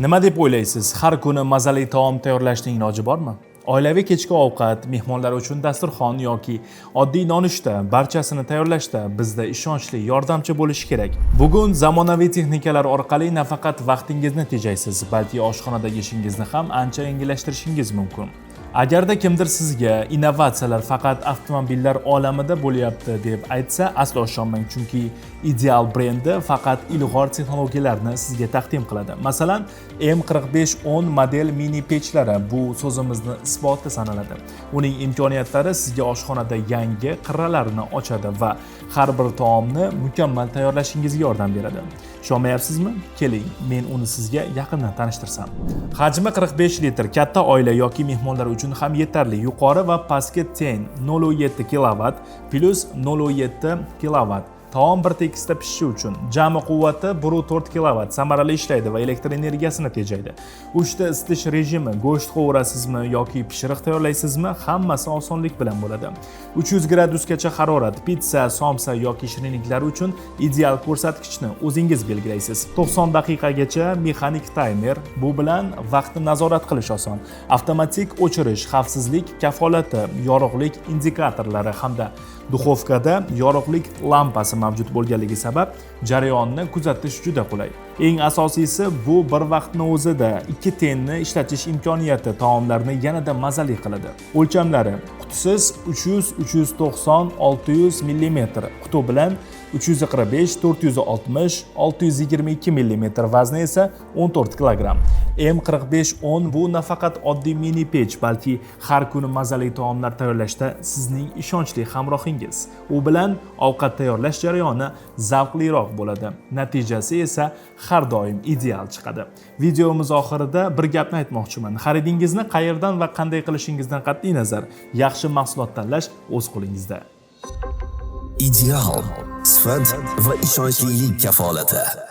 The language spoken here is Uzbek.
Nima deb o'ylaysiz? Har kuni mazali taom tayyorlashning iloji bormi? Oilaviy kechki ovqat, mehmonlar uchun dasturxon yoki oddiy nonushta barchasini tayyorlashda bizda ishonchli yordamchi bo'lishi kerak. Bugun zamonaviy texnikalar orqali nafaqat vaqtingizni tejaysiz, balki oshxonadagi ishingizni ham ancha yengillashtirishingiz mumkin. Agarda kimdir sizga innovatsiyalar faqat avtomobillar olamida bo'lyapti deb aytsa, aslo ishonmang, chunki Ideal brendi faqat ilg'or texnologiyalarni sizga taqdim qiladi. Masalan, M4510 model mini pechlari bu so'zimizni isboti sanaladi. Uning imkoniyatlari sizga oshxonada yangi qirralarni ochadi va har bir taomni mukammal tayyorlashingizga yordam beradi. Ishonmayapsizmi? Keling, men uni sizga yaqindan tanishtirsam. Hajmi 45 litr, katta oila yoki mehmonlar uchun ham yetarli. Yuqori va pastki teng 0.7 kW plus 0.7 kW. Taom bir tekisda pishishi uchun jami quvvati 1.4 kW samarali ishlaydi va elektr energiyasini tejaydi. 3 ta isitish rejimi, go'sht qovurasizmi yoki pishiriq tayyorlaysizmi, hammasi osonlik bilan bo'ladi. 300 gradusgacha harorat, pitsa, somsa yoki shirinliklar uchun ideal ko'rsatkichni o'zingiz belgilaysiz. 90 daqiqagacha mexanik taymer, bu bilan vaqtni nazorat qilish oson. Avtomatik o'chirish, xavfsizlik kafolati, yorug'lik indikatorlari hamda duxovkada yorug'lik lampasi mavjud bo'lganligi sabab jarayonni kuzatish juda qulay. Eng asosiysi, bu bir vaqtning o'zida 2 tenni ishlatish imkoniyati taomlarni yanada mazali qiladi. O'lchamlari: qutisiz 300, 390, 600 mm, quti bilan 345, 460, 622 mm, vazni esa 14 kg. M4510 bu nafaqat oddiy mini pech, balki har kuni mazali taomlar tayyorlashda sizning ishonchli hamrohingiz. U bilan ovqat tayyorlash jarayoni zavqliroq bo'ladi. Natijasi esa har doim ideal chiqadi. Videomiz oxirida bir gapni aytmoqchiman. Xaridingizni qayerdan va qanday qilishingizdan qat'iy nazar, yaxshi mahsulot tanlash o'z qo'lingizda. Ideal sifat va ishonchlilik kafolati.